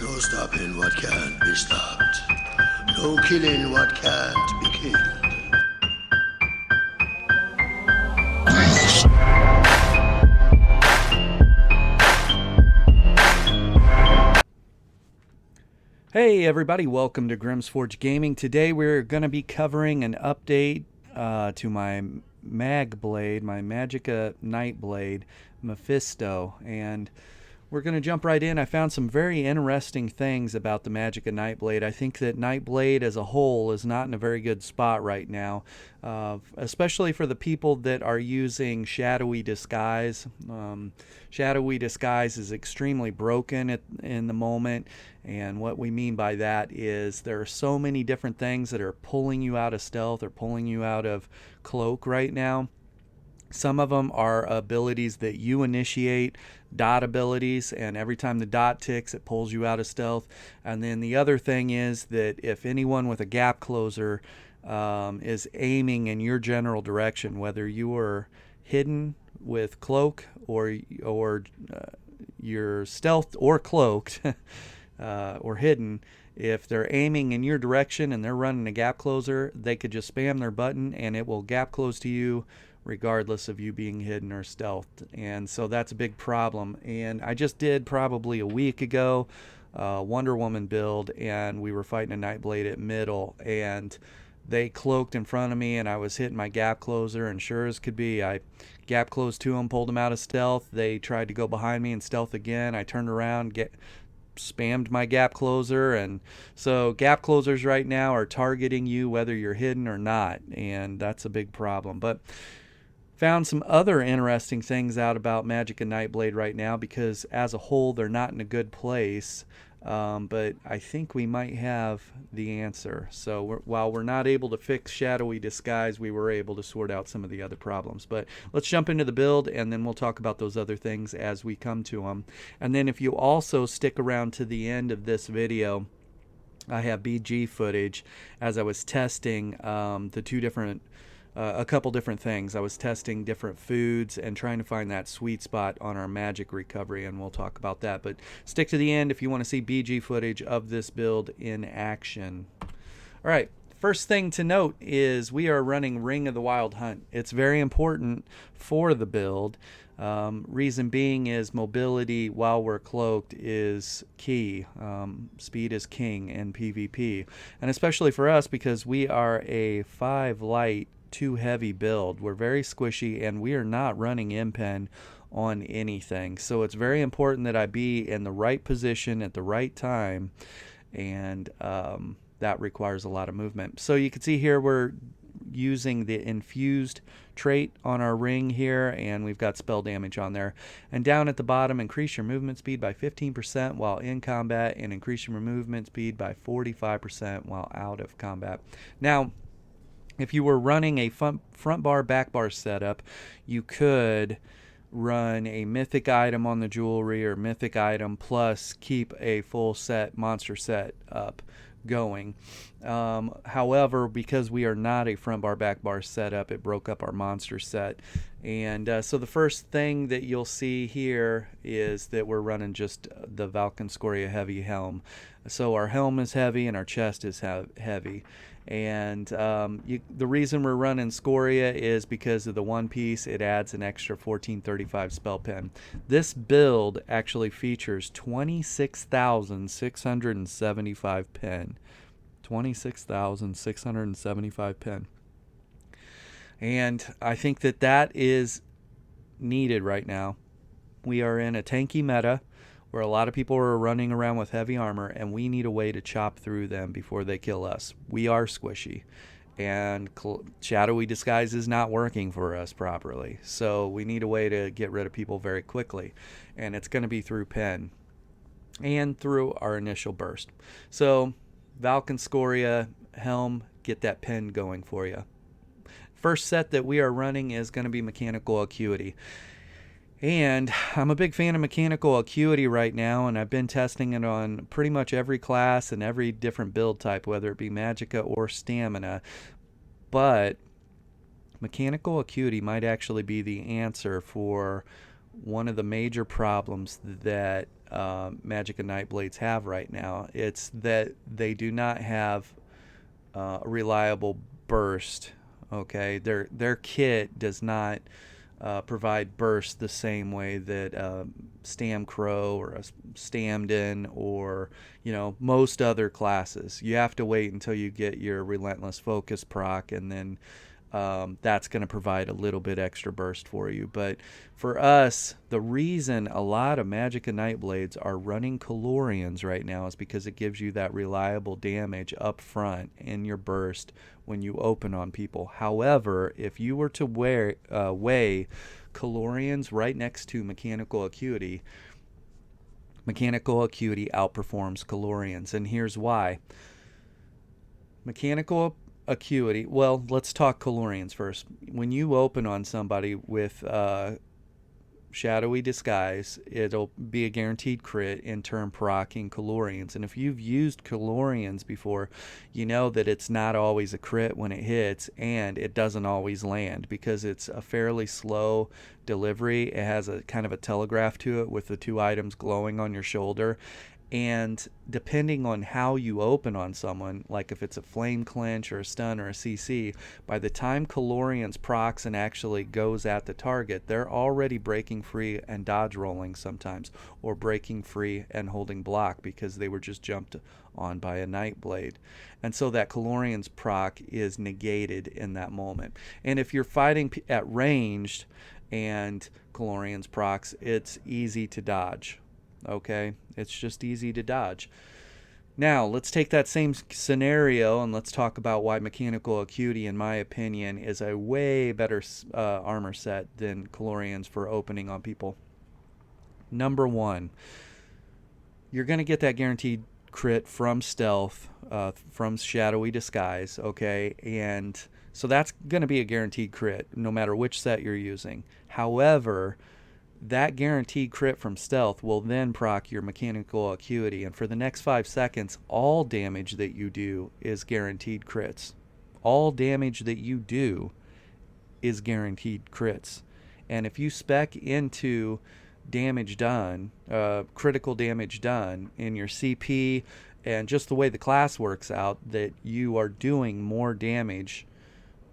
No stopping what can't be stopped. No killing what can't be killed. Hey everybody, welcome to Grimm's Forge Gaming. Today we're going to be covering an update to my mag blade, my Magicka Night Blade, Mephisto, and we're going to jump right in. I found some very interesting things about the Magicka Nightblade. I think that Nightblade as a whole is not in a very good spot right now, especially for the people that are using Shadowy Disguise. Shadowy Disguise is extremely broken in the moment, and what we mean by that is there are so many different things that are pulling you out of stealth or pulling you out of cloak right now. Some of them are abilities that you initiate, dot abilities, and every time the dot ticks, it pulls you out of stealth. And then the other thing is that if anyone with a gap closer is aiming in your general direction, whether you are hidden with cloak or you're stealthed or cloaked or hidden, if they're aiming in your direction and they're running a gap closer, they could just spam their button and it will gap close to you regardless of you being hidden or stealthed. And so that's a big problem. And I just did probably a week ago Wonder Woman build, and we were fighting a Nightblade at middle, and they cloaked in front of me and I was hitting my gap closer, and sure as could be, I gap closed to them, pulled them out of stealth. They tried to go behind me and stealth again. I turned around, spammed my gap closer, and so gap closers right now are targeting you whether you're hidden or not, and that's a big problem. But found some other interesting things out about Magicka Nightblade right now, because as a whole they're not in a good place, but I think we might have the answer. So while we're not able to fix Shadowy Disguise, we were able to sort out some of the other problems. But let's jump into the build, and then we'll talk about those other things as we come to them. And then if you also stick around to the end of this video, I have BG footage as I was testing a couple different things. I was testing different foods and trying to find that sweet spot on our magic recovery, and we'll talk about that. But stick to the end if you want to see BG footage of this build in action. All right, first thing to note is we are running Ring of the Wild Hunt. It's very important for the build. Reason being is mobility while we're cloaked is key. Speed is king in PvP, and especially for us because we are a 5 light 2 heavy build. We're very squishy and we are not running impen on anything, so it's very important that I be in the right position at the right time, and that requires a lot of movement. So you can see here we're using the infused trait on our ring here, and we've got spell damage on there. And down at the bottom, increase your movement speed by 15% while in combat, and increase your movement speed by 45% while out of combat. Now if you were running a front bar back bar setup, you could run a mythic item on the jewelry or mythic item plus keep a full set monster set up going. However, because we are not a front bar back bar setup, it broke up our monster set. And so the first thing that you'll see here is that we're running just the Valkynscoria heavy helm. So our helm is heavy and our chest is heavy. And the reason we're running Scoria is because of the one piece. It adds an extra 1435 spell pen. This build actually features 26,675 pen. 26,675 pen. And I think that is needed right now. We are in a tanky meta where a lot of people are running around with heavy armor, and we need a way to chop through them before they kill us. We are squishy, and Shadowy Disguise is not working for us properly, so we need a way to get rid of people very quickly, and it's going to be through pen and through our initial burst. So Valkynscoria helm, get that pen going for you. First set that we are running is going to be Mechanical Acuity. And I'm a big fan of Mechanical Acuity right now, and I've been testing it on pretty much every class and every different build type, whether it be Magicka or Stamina. But Mechanical Acuity might actually be the answer for one of the major problems that Magicka Nightblades have right now. It's that they do not have a reliable burst. Okay, their kit does not provide burst the same way that Stam Crow or a Stamden or most other classes. You have to wait until you get your Relentless Focus proc, and then that's going to provide a little bit extra burst for you. But for us, the reason a lot of Magicka Nightblades are running Calorians right now is because it gives you that reliable damage up front in your burst when you open on people. However, if you were to weigh Calorians right next to Mechanical Acuity, Mechanical Acuity outperforms Calorians, and here's why. Mechanical Acuity, well, let's talk Calorians first. When you open on somebody with Shadowy Disguise, it'll be a guaranteed crit in turn proccing Calorians. And if you've used Calorians before, you know that it's not always a crit when it hits, and it doesn't always land because it's a fairly slow delivery. It has a kind of a telegraph to it with the two items glowing on your shoulder. And depending on how you open on someone, like if it's a flame clinch or a stun or a CC, by the time Calorians procs and actually goes at the target, they're already breaking free and dodge rolling sometimes, or breaking free and holding block because they were just jumped on by a Nightblade. And so that Calorians proc is negated in that moment. And if you're fighting at ranged and Calorians procs, it's easy to dodge. Okay, it's just easy to dodge. Now, let's take that same scenario and let's talk about why Mechanical Acuity, in my opinion, is a way better armor set than Calorians for opening on people. Number one, you're going to get that guaranteed crit from stealth, from Shadowy Disguise, okay? And so that's going to be a guaranteed crit no matter which set you're using. However, that guaranteed crit from stealth will then proc your Mechanical Acuity, and for the next 5 seconds, all damage that you do is guaranteed crits. All damage that you do is guaranteed crits. And if you spec into damage done, critical damage done in your CP, and just the way the class works out, that you are doing more damage,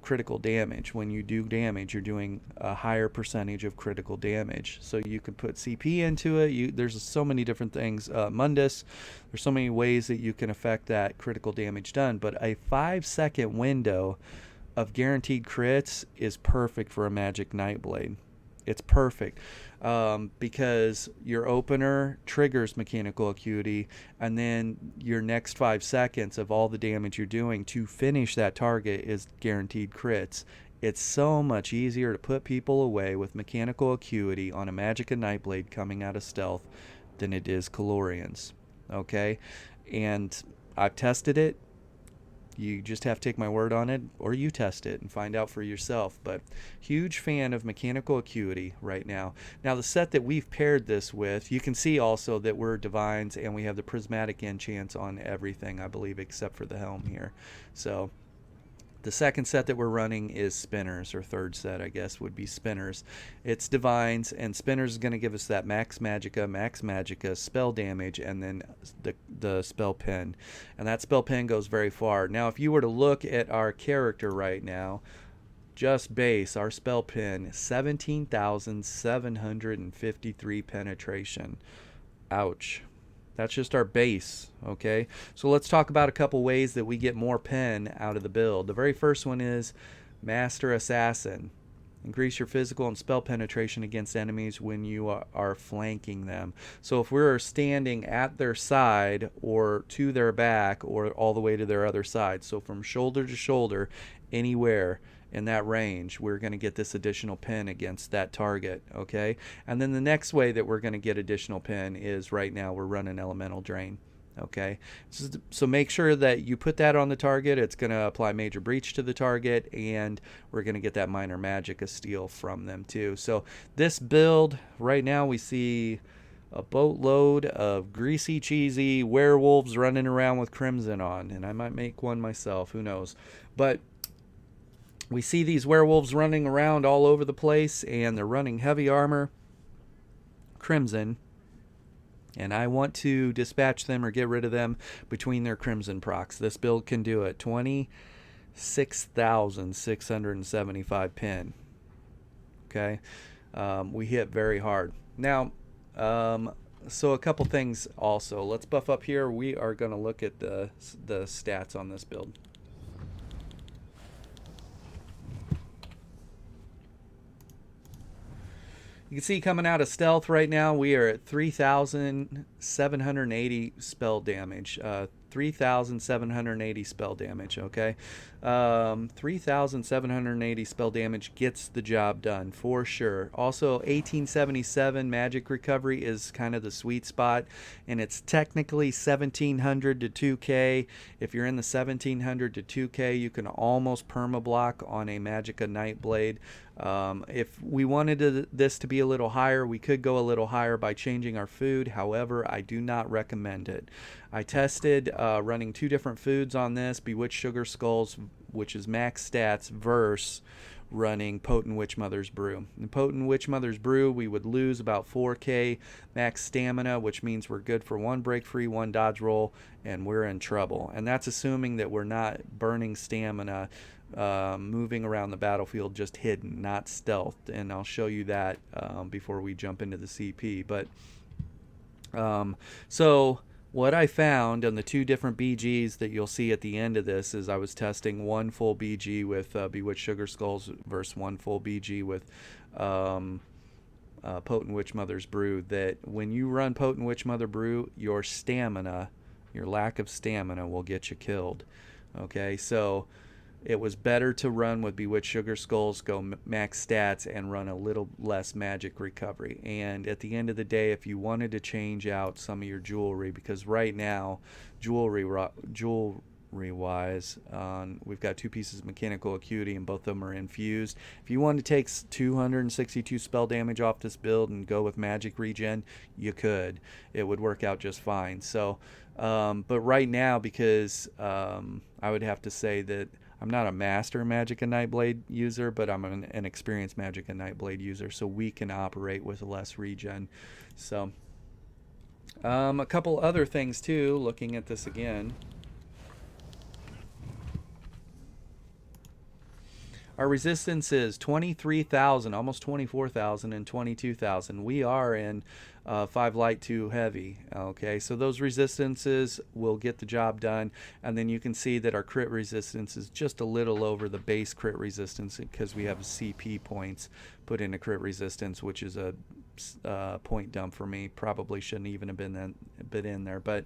critical damage. When you do damage, you're doing a higher percentage of critical damage. So you can put CP into it. There's so many different things. Mundus, there's so many ways that you can affect that critical damage done. But a 5-second window of guaranteed crits is perfect for a Magic Nightblade. It's perfect because your opener triggers Mechanical Acuity, and then your next 5 seconds of all the damage you're doing to finish that target is guaranteed crits. It's so much easier to put people away with Mechanical Acuity on a Magicka Nightblade coming out of stealth than it is Calorians. Okay? And I've tested it. You just have to take my word on it, or you test it and find out for yourself. But huge fan of Mechanical Acuity right now. Now, the set that we've paired this with, you can see also that we're Divines, and we have the Prismatic Enchants on everything, I believe, except for the helm here. So the second set that we're running is Spinners, or third set, I guess, would be Spinners. It's Divines, and Spinners is going to give us that Max Magicka, spell damage, and then the spell pen. And that spell pen goes very far. Now, if you were to look at our character right now, just base, our spell pen, 17,753 penetration. Ouch. That's just our base, okay? So let's talk about a couple ways that we get more pen out of the build. The very first one is Master Assassin. Increase your physical and spell penetration against enemies when you are flanking them. So if we're standing at their side or to their back or all the way to their other side, so from shoulder to shoulder, anywhere in that range, we're going to get this additional pen against that target, okay? And then the next way that we're going to get additional pen is right now we're running Elemental Drain, okay? So make sure that you put that on the target. It's going to apply Major Breach to the target, and we're going to get that Minor Magicka steal from them too. So this build, right now we see a boatload of greasy, cheesy werewolves running around with Crimson on, and I might make one myself, who knows? But we see these werewolves running around all over the place, and they're running heavy armor. crimson, and I want to dispatch them or get rid of them between their crimson procs. This build can do it. 26,675 pin. Okay, we hit very hard. Now, so a couple things also. Let's buff up here. We are going to look at the stats on this build. You can see coming out of stealth right now, we are at 3,780 spell damage. 3,780 spell damage, okay? 3,780 spell damage gets the job done, for sure. Also, 1877 magic recovery is kind of the sweet spot, and it's technically 1,700 to 2K. If you're in the 1,700 to 2K, you can almost perma-block on a Magicka Nightblade. If we wanted this to be a little higher, we could go a little higher by changing our food. However, I do not recommend it. I tested running 2 different foods on this, Bewitched Sugar Skulls, which is max stats, versus running Potent Witch Mother's Brew. In Potent Witch Mother's Brew, we would lose about 4K max stamina, which means we're good for 1 break free, 1 dodge roll, and we're in trouble. And that's assuming that we're not burning stamina, moving around the battlefield just hidden, not stealthed. And I'll show you that before we jump into the CP. But so what I found on the 2 different BGs that you'll see at the end of this is I was testing 1 full BG with Bewitched Sugar Skulls versus 1 full BG with Potent Witch Mother's Brew. That when you run Potent Witch Mother Brew, your stamina, your lack of stamina will get you killed. Okay, so it was better to run with Bewitched Sugar Skulls, go max stats, and run a little less magic recovery. And at the end of the day, if you wanted to change out some of your jewelry, because right now, jewelry-wise, we've got 2 pieces of mechanical acuity, and both of them are infused. If you want to take 262 spell damage off this build and go with magic regen, you could. It would work out just fine. So, but right now, because I would have to say that I'm not a master Magicka Nightblade user, but I'm an experienced Magicka Nightblade user, so we can operate with less regen. So, a couple other things too, looking at this again. Our resistance is 23,000, almost 24,000, and 22,000. We are in 5 light, 2 heavy. Okay, so those resistances will get the job done. And then you can see that our crit resistance is just a little over the base crit resistance because we have CP points put into crit resistance, which is a point dump for me. Probably shouldn't even have been in there. But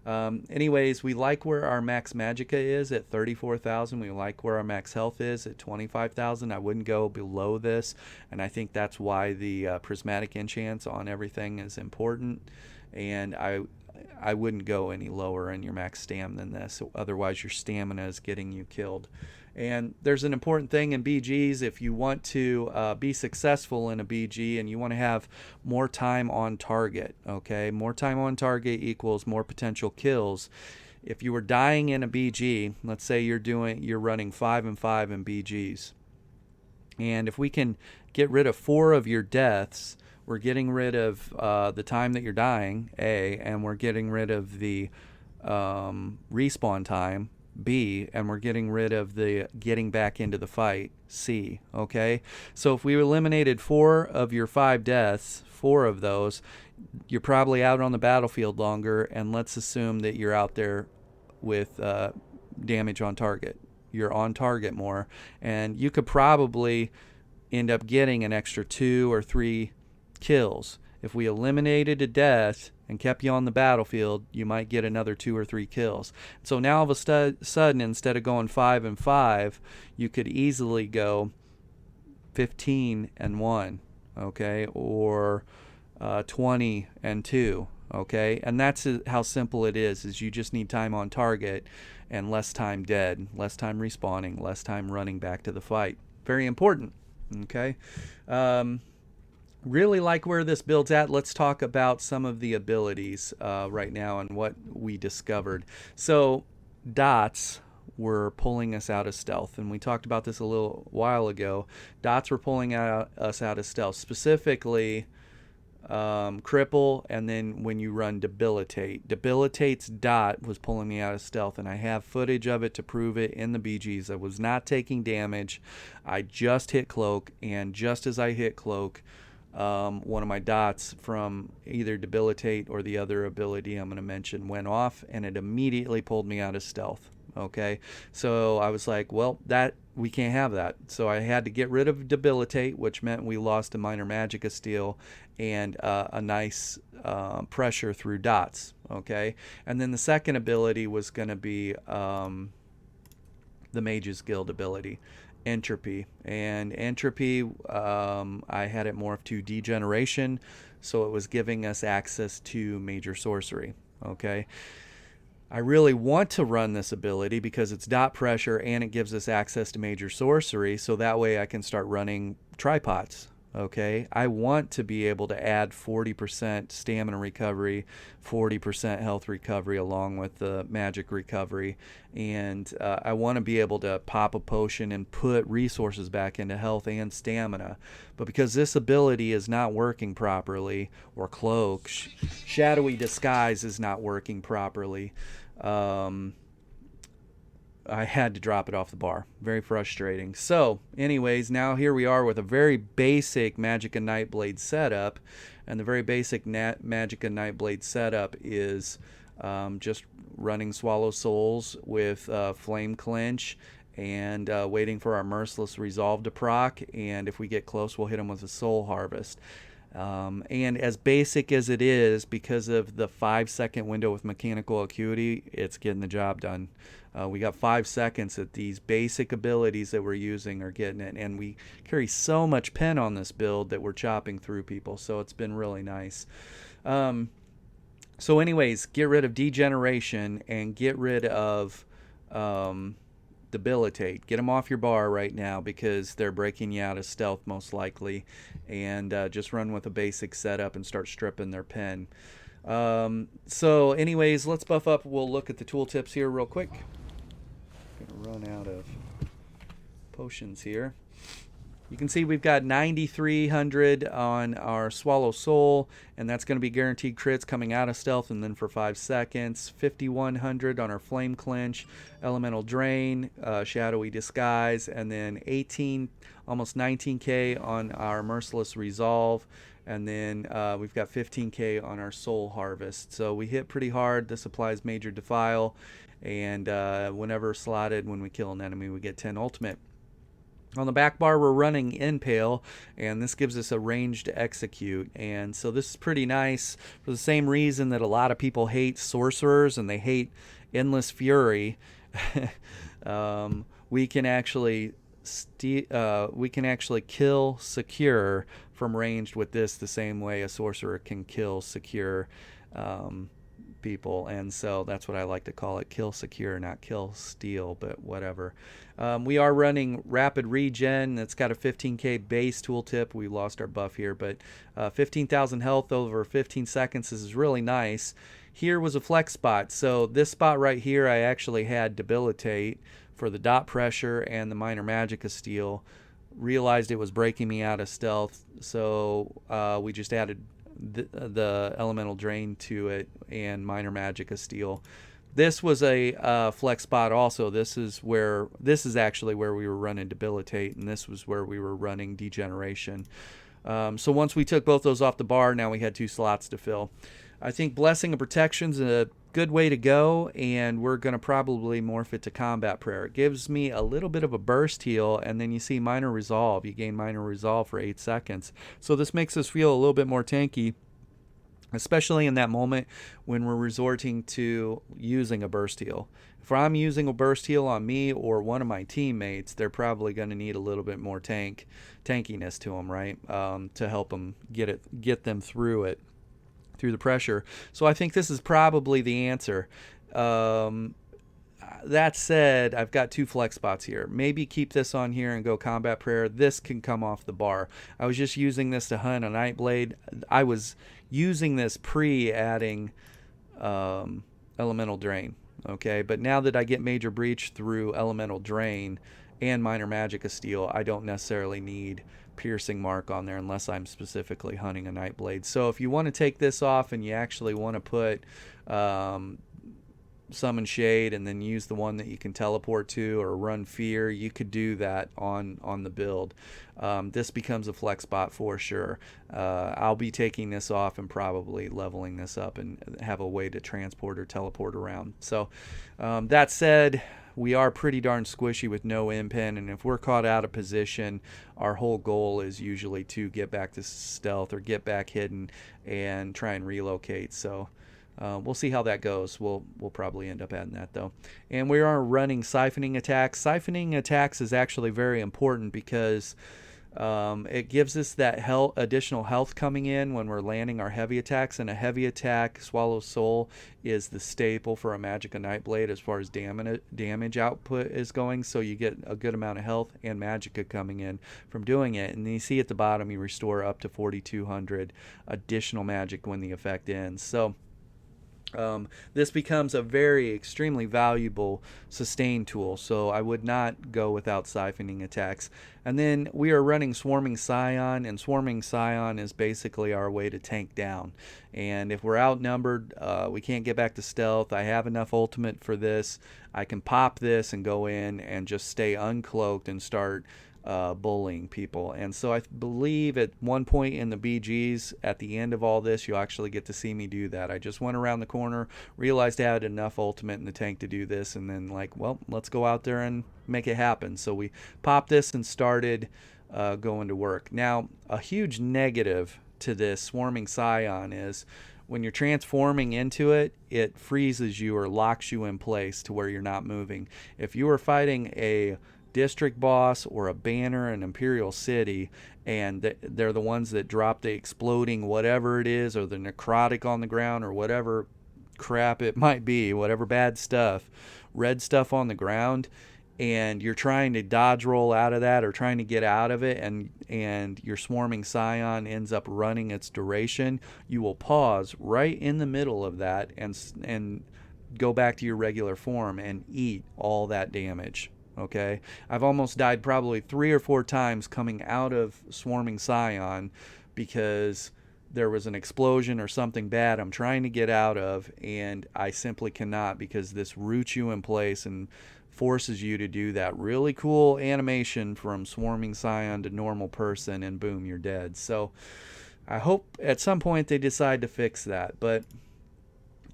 anyways, we like where our max Magicka is at 34,000. We like where our max health is at 25,000. I wouldn't go below this, and I think that's why the prismatic enchants on everything is important. And I wouldn't go any lower in your max stam than this. Otherwise, your stamina is getting you killed. And there's an important thing in BGs. If you want to be successful in a BG and you want to have more time on target, okay, more time on target equals more potential kills. If you were dying in a BG, let's say you're running 5 and 5 in BGs, and if we can get rid of 4 of your deaths, we're getting rid of the time that you're dying, A, and we're getting rid of the respawn time, B, and we're getting rid of the getting back into the fight, C. Okay, so if we eliminated 4 of your 5 deaths, 4 of those, you're probably out on the battlefield longer, and let's assume that you're out there with damage on target. You're on target more, and you could probably end up getting an extra 2 or 3 kills. If we eliminated a death and kept you on the battlefield, you might get another 2 or 3 kills. So now all of a sudden, instead of going 5 and 5, you could easily go 15 and 1, okay, or 20 and 2, okay. And that's how simple it is you just need time on target and less time dead, less time respawning, less time running back to the fight. Very important, okay. Really like where this build's at. Let's talk about some of the abilities right now and what we discovered. So dots were pulling us out of stealth, and we talked about this a little while ago. Dots were pulling us out of stealth. Specifically, cripple, and then when you run debilitate. Debilitate's dot was pulling me out of stealth, and I have footage of it to prove it in the BGs. I was not taking damage. I just hit cloak, and just as I hit cloak, one of my dots from either debilitate or the other ability I'm going to mention went off, and it immediately pulled me out of stealth. Okay, so I was like, well, that we can't have that. So I had to get rid of debilitate, which meant we lost a minor Magicka steal and a nice pressure through dots. Okay, and then the second ability was going to be the Mage's Guild ability, entropy. And entropy, I had it morph to degeneration, so it was giving us access to major sorcery. Okay, I really want to run this ability because it's dot pressure and it gives us access to major sorcery, so that way I can start running tripods. Okay, I want to be able to add 40% stamina recovery, 40% health recovery along with the magic recovery, and I want to be able to pop a potion and put resources back into health and stamina. But because this ability is not working properly, or cloak, shadowy disguise is not working properly, I had to drop it off the bar. Very frustrating. So, anyways, now here we are with a very basic Magicka Nightblade setup. And the very basic Magicka Nightblade setup is just running Swallow Souls with Flame Clinch and waiting for our Merciless Resolve to proc. And if we get close, we'll hit them with a Soul Harvest. And as basic as it is, because of the 5-second window with mechanical acuity, it's getting the job done. We got 5 seconds that these basic abilities that we're using are getting it, and we carry so much pen on this build that we're chopping through people, so it's been really nice. So anyways, get rid of degeneration and get rid of debilitate. Get them off your bar right now because they're breaking you out of stealth most likely, and just run with a basic setup and start stripping their pen. So anyways, let's buff up. We'll look at the tooltips here real quick. Gonna run out of potions here. You can see we've got 9,300 on our Swallow Soul, and that's going to be guaranteed crits coming out of stealth and then for 5 seconds. 5,100 on our Flame Clinch, Elemental Drain, Shadowy Disguise, and then 18, almost 19k on our Merciless Resolve, and then we've got 15k on our Soul Harvest. So we hit pretty hard. This applies Major Defile, and whenever slotted, when we kill an enemy, we get 10 ultimate. On the back bar, we're running Impale, and this gives us a ranged execute. And so this is pretty nice for the same reason that a lot of people hate sorcerers and they hate Endless Fury. We can actually kill secure from ranged with this the same way a sorcerer can kill secure people, and so that's what I like to call it, kill secure, not kill steal, but whatever. We are running rapid regen. That's got a 15k base tooltip. We lost our buff here, but 15,000 health over 15 seconds. This is really nice. Here was a flex spot, so this spot right here I actually had debilitate for the dot pressure and the minor Magicka steal. Realized it was breaking me out of stealth, so we just added the elemental drain to it and minor Magicka steal. This was a flex spot also. This is actually where we were running debilitate, and this was where we were running degeneration. So once we took both those off the bar, now we had 2 slots to fill. I think Blessing of Protection's a good way to go, and we're going to probably morph it to Combat Prayer. It gives me a little bit of a burst heal, and then you see Minor Resolve. You gain Minor Resolve for 8 seconds. So this makes us feel a little bit more tanky, especially in that moment when we're resorting to using a burst heal. If I'm using a burst heal on me or one of my teammates, they're probably going to need a little bit more tankiness to them, right? To help them get them through the pressure. So I think this is probably the answer. That said, I've got 2 flex spots here. Maybe keep this on here and go Combat Prayer. This can come off the bar. I was just using this to hunt a Nightblade. I was using this pre-adding Elemental Drain. Okay, but now that I get Major Breach through Elemental Drain, and minor Magicka steel, I don't necessarily need piercing mark on there unless I'm specifically hunting a Nightblade. So if you want to take this off and you actually want to put summon shade and then use the one that you can teleport to or run fear, you could do that on the build. This becomes a flex spot for sure. I'll be taking this off and probably leveling this up and have a way to transport or teleport around. So that said, we are pretty darn squishy with no impin, and if we're caught out of position, our whole goal is usually to get back to stealth or get back hidden and try and relocate. So we'll see how that goes. We'll probably end up adding that though. And we are running siphoning attacks. Siphoning attacks is actually very important because it gives us that additional health coming in when we're landing our heavy attacks, and a heavy attack, Swallow Soul, is the staple for a Magicka Nightblade as far as damage output is going, so you get a good amount of health and Magicka coming in from doing it. And you see at the bottom, you restore up to 4,200 additional magic when the effect ends. So this becomes a very extremely valuable sustain tool, so I would not go without siphoning attacks. And then we are running Swarming Scion, and Swarming Scion is basically our way to tank down. And if we're outnumbered, we can't get back to stealth, I have enough ultimate for this. I can pop this and go in and just stay uncloaked and start bullying people. And so I believe at one point in the BGs at the end of all this, you'll actually get to see me do that. I just went around the corner, realized I had enough ultimate in the tank to do this, and then like, well, let's go out there and make it happen. So we popped this and started going to work. Now, a huge negative to this Swarming Scion is when you're transforming into it, it freezes you or locks you in place to where you're not moving. If you are fighting a district boss or a banner in Imperial City, and they're the ones that drop the exploding whatever it is, or the necrotic on the ground, or whatever crap it might be, whatever bad stuff, red stuff on the ground, and you're trying to dodge roll out of that or trying to get out of it, and your Swarming Scion ends up running its duration, you will pause right in the middle of that and go back to your regular form and eat all that damage. Okay, I've almost died probably 3 or 4 times coming out of Swarming Scion because there was an explosion or something bad I'm trying to get out of, and I simply cannot, because this roots you in place and forces you to do that really cool animation from Swarming Scion to normal person, and boom, you're dead. So I hope at some point they decide to fix that. But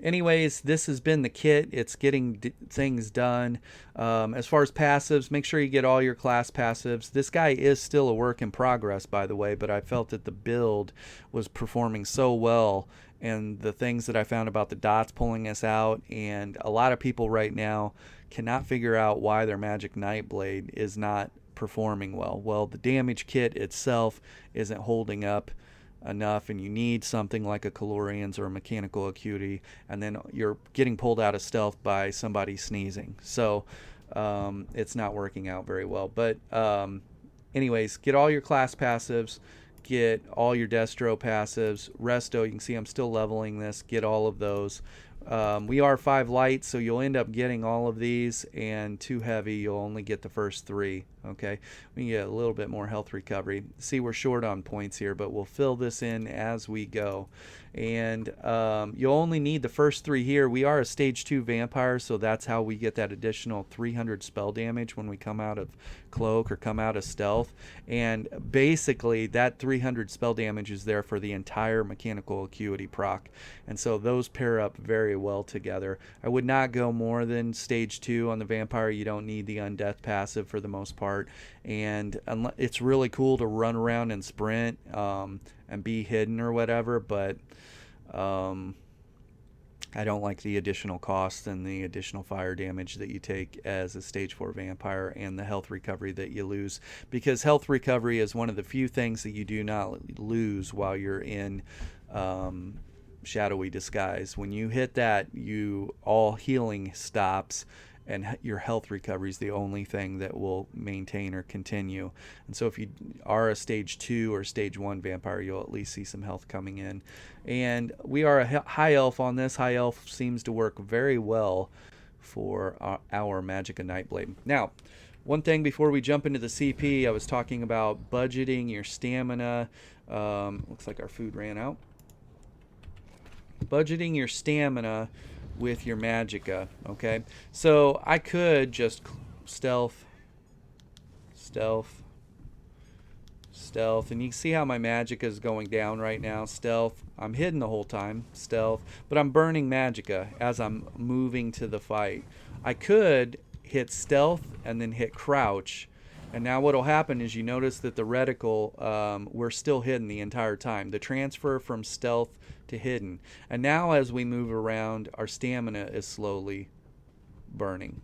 anyways, this has been the kit. It's getting things done. As far as passives, make sure you get all your class passives. This guy is still a work in progress, by the way, but I felt that the build was performing so well, and the things that I found about the dots pulling us out, and a lot of people right now cannot figure out why their Magic Nightblade is not performing well. Well, the damage kit itself isn't holding up enough, and you need something like a Calorians or a Mechanical Acuity, and then you're getting pulled out of stealth by somebody sneezing. So it's not working out very well. But anyways, get all your class passives, get all your Destro passives. Resto, you can see I'm still leveling this. Get all of those. We are 5 light, so you'll end up getting all of these, and 2 heavy, you'll only get the first 3. Okay, we can get a little bit more health recovery. See, we're short on points here, but we'll fill this in as we go. And you'll only need the first 3 here. We are a stage 2 vampire, so that's how we get that additional 300 spell damage when we come out of cloak or come out of stealth. And basically that 300 spell damage is there for the entire Mechanical Acuity proc, and so those pair up very well together. I would not go more than stage 2 on the vampire. You don't need the undeath passive for the most part, and it's really cool to run around and sprint and be hidden or whatever, but I don't like the additional cost and the additional fire damage that you take as a stage 4 vampire, and the health recovery that you lose, because health recovery is one of the few things that you do not lose while you're in shadowy disguise. When you hit that, all healing stops, and your health recovery is the only thing that will maintain or continue. And so if you are a stage 2 or stage 1 vampire, you'll at least see some health coming in. And we are a high elf on this. High elf seems to work very well for our Magicka Nightblade. Now, One thing before we jump into the CP, I was talking about budgeting your stamina. Looks like our food ran out. Budgeting your stamina with your Magicka, okay? So I could just stealth, stealth, stealth, and you can see how my Magicka is going down right now. Stealth, I'm hidden the whole time, stealth, but I'm burning Magicka as I'm moving to the fight. I could hit stealth and then hit crouch, and now what'll happen is you notice that the reticle, we're still hidden the entire time. The transfer from stealth to hidden, and now as we move around, our stamina is slowly burning.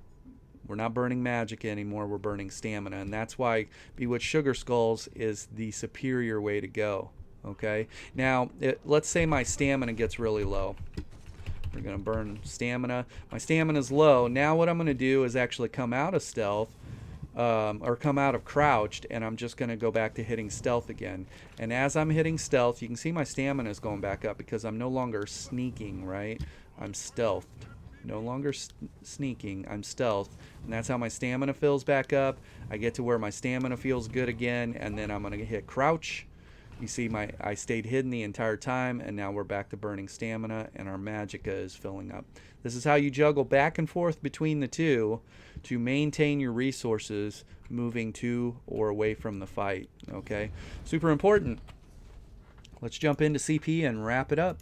We're not burning Magicka anymore, we're burning stamina, and that's why Bewitched Sugar Skulls is the superior way to go. Okay, now let's say my stamina gets really low. We're going to burn stamina. My stamina is low. Now what I'm going to do is actually come out of stealth, or come out of crouched, and I'm just going to go back to hitting stealth again. And as I'm hitting stealth, you can see my stamina is going back up because I'm no longer sneaking, right? I'm stealthed. No longer sneaking, I'm stealth, and that's how my stamina fills back up. I get to where my stamina feels good again, and then I'm going to hit crouch. You see I stayed hidden the entire time, and now we're back to burning stamina, and our Magicka is filling up. This is how you juggle back and forth between the two to maintain your resources moving to or away from the fight. Okay, super important. Let's jump into CP and wrap it up.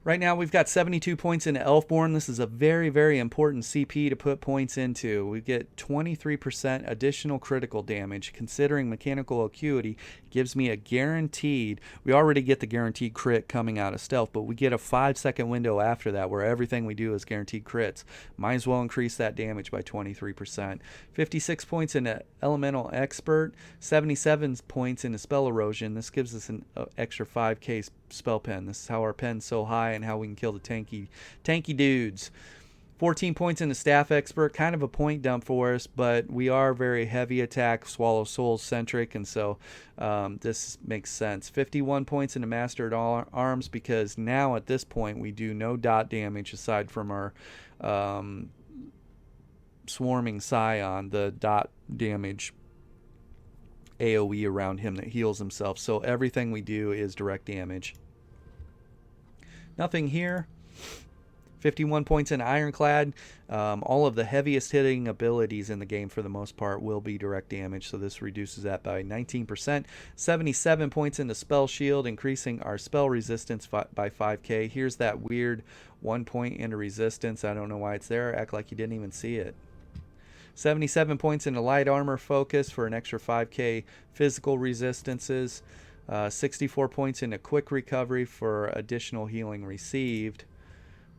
Right now we've got 72 points into Elfborn. This is a very, very important CP to put points into. We get 23% additional critical damage. Considering mechanical acuity gives me a guaranteed, we already get the guaranteed crit coming out of stealth, but we get a 5-second window after that where everything we do is guaranteed crits. Might as well increase that damage by 23%. 56 points into Elemental Expert, 77 points into Spell Erosion. This gives us an extra 5k spell pen. This is how our pen's so high and how we can kill the tanky dudes. 14 points into Staff Expert, kind of a point dump for us, but we are very heavy attack, Swallow Soul centric, and so this makes sense. 51 points into Master at Arms, because now at this point we do no dot damage aside from our Swarming Scion, the dot damage AoE around him that heals himself. So everything we do is direct damage. Nothing here. 51 points in Ironclad. All of the heaviest hitting abilities in the game for the most part will be direct damage, so this reduces that by 19%. 77 points into Spell Shield, increasing our spell resistance by 5k. Here's that weird 1 point into resistance. I don't know why it's there. Act like you didn't even see it. 77 points into Light Armor Focus for an extra 5k physical resistances. 64 points into Quick Recovery for additional healing received.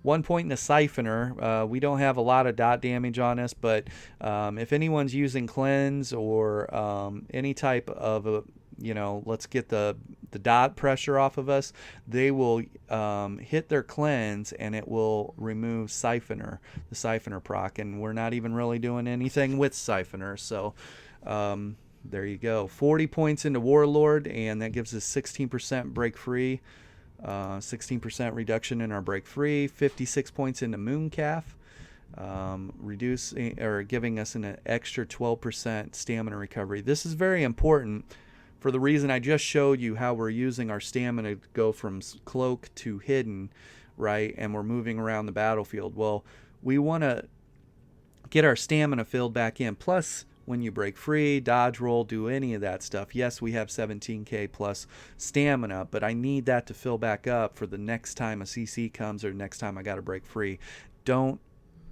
1 point in a Siphoner. We don't have a lot of dot damage on us, but if anyone's using Cleanse or any type of let's get the dot pressure off of us, they will hit their Cleanse and it will remove Siphoner, the Siphoner proc, and we're not even really doing anything with Siphoner, so there you go. 40 points into Warlord, and that gives us 16% break free. 16% reduction in our break free. 56 points into Mooncalf, reducing or giving us an extra 12% stamina recovery. This is very important for the reason I just showed you, how we're using our stamina to go from cloak to hidden, right? And we're moving around the battlefield. Well, we want to get our stamina filled back in. Plus, when you break free, dodge roll, do any of that stuff, yes, we have 17k plus stamina, but I need that to fill back up for the next time a CC comes or next time I got to break free. Don't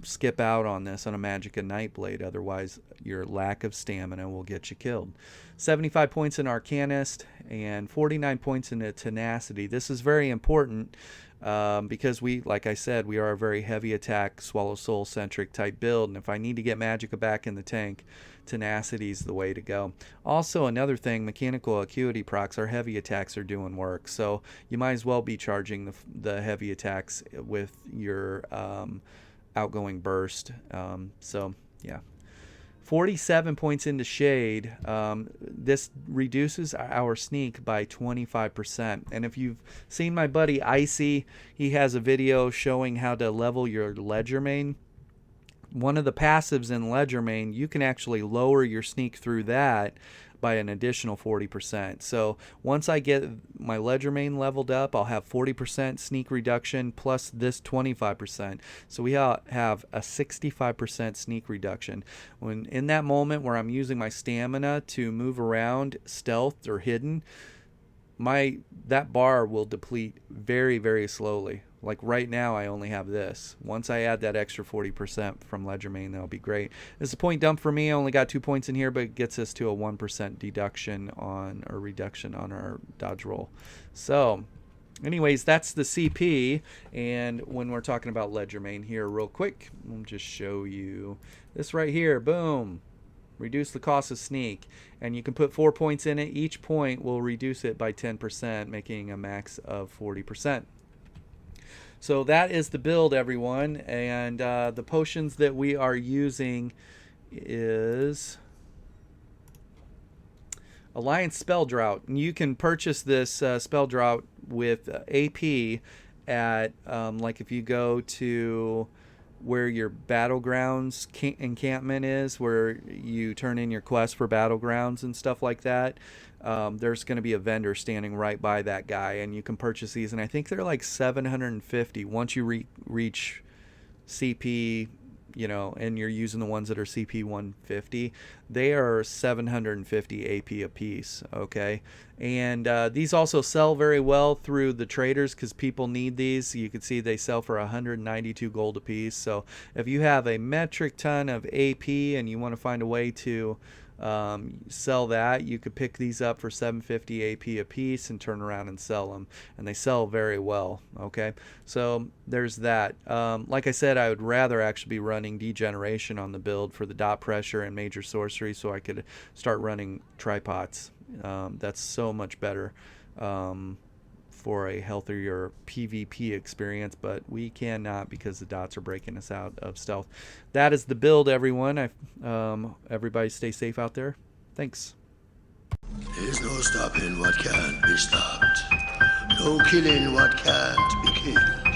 skip out on this on a Magicka Nightblade, otherwise your lack of stamina will get you killed. 75 points in Arcanist and 49 points in Tenacity. This is very important because we, like I said, we are a very heavy attack, Swallow Soul centric type build, and if I need to get Magicka back in the tank, Tenacity is the way to go. Also, another thing, mechanical acuity procs, our heavy attacks are doing work, so you might as well be charging the heavy attacks with your outgoing burst. So yeah, 47 points into Shade. This reduces our sneak by 25%. And if you've seen my buddy Icy, he has a video showing how to level your Ledger main. one of the passives in Ledgermain, you can actually lower your sneak through that by an additional 40%. So once I get my Ledgermain leveled up, I'll have 40% sneak reduction plus this 25%. So we have a 65% sneak reduction. When in that moment where I'm using my stamina to move around stealth or hidden, that bar will deplete very, very slowly. Like right now, I only have this. Once I add that extra 40% from Ledgermain, that'll be great. It's a point dump for me. I only got 2 points in here, but it gets us to a 1% deduction or reduction on our dodge roll. So anyways, that's the CP. And when we're talking about Ledgermain here real quick, I'll just show you this right here. Boom. Reduce the cost of sneak, and you can put 4 points in it. Each point will reduce it by 10%, making a max of 40%. So that is the build, everyone, and the potions that we are using is Alliance Spell Drought. And you can purchase this Spell Drought with AP at, like if you go to where your battlegrounds encampment is, where you turn in your quest for battlegrounds and stuff like that, there's going to be a vendor standing right by that guy, and you can purchase these, and I think they're like 750 once you reach CP, you know, and you're using the ones that are CP 150. They are 750 AP a piece. Okay, and these also sell very well through the traders because people need these. You can see they sell for 192 gold a piece. So if you have a metric ton of AP and you want to find a way to sell that, you could pick these up for 750 AP a piece and turn around and sell them, and they sell very well. Okay, so there's that. Like I said, I would rather actually be running Degeneration on the build for the dot pressure and major sorcery, so I could start running tripods. That's so much better for a healthier PvP experience, but we cannot because the dots are breaking us out of stealth. That is the build, everyone. Everybody stay safe out there. Thanks. There's no stopping what can't be stopped. No killing what can't be killed.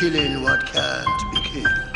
killing what can't be killed.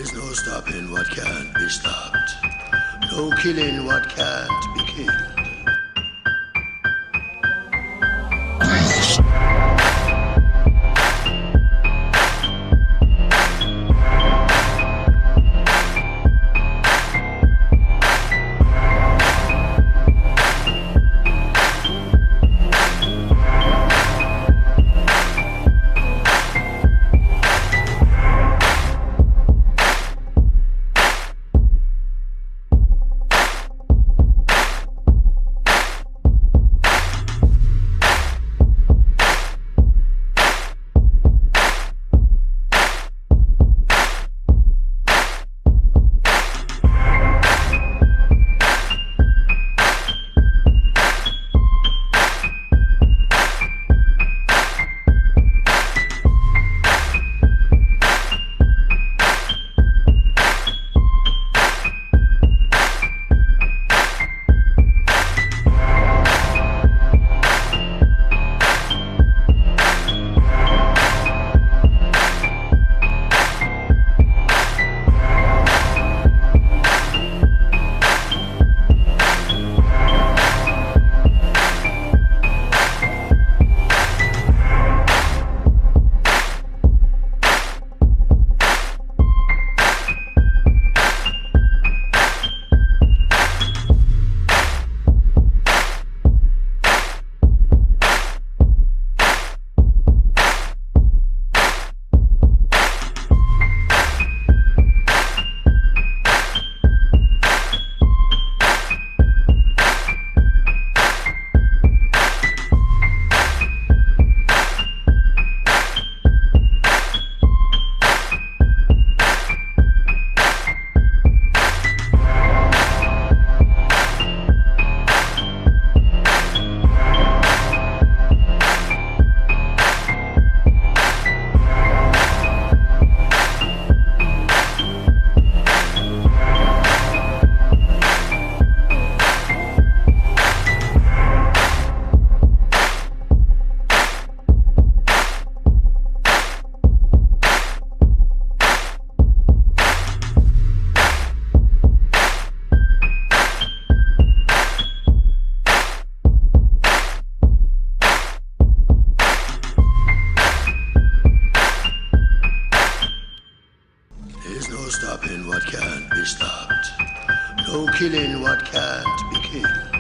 There's no stopping what can't be stopped. No killing what can't be killed. killing what can't be killed.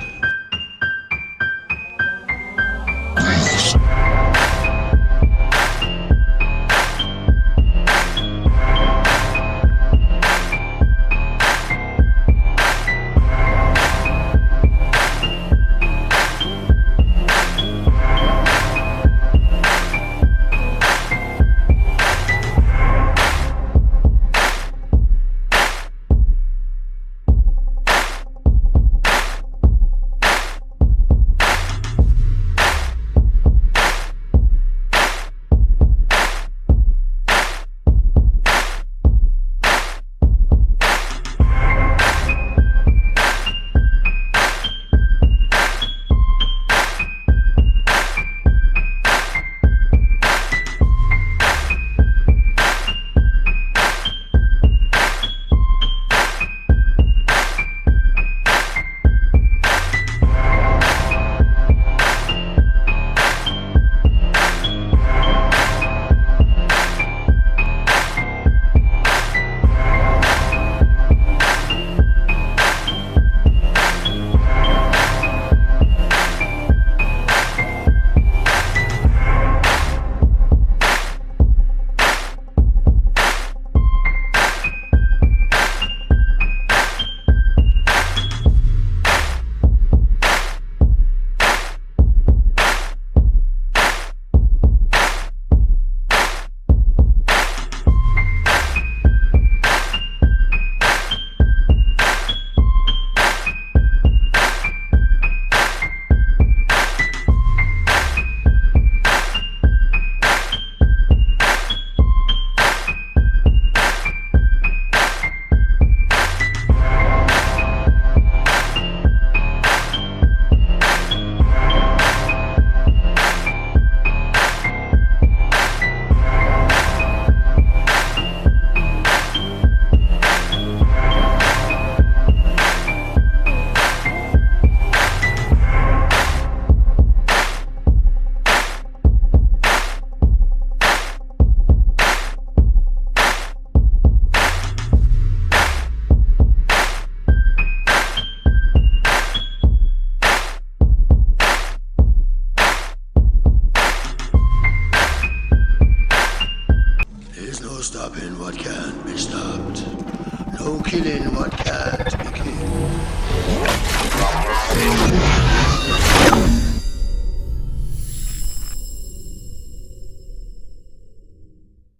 There's no stopping what can't be stopped. No killing what can't be killed.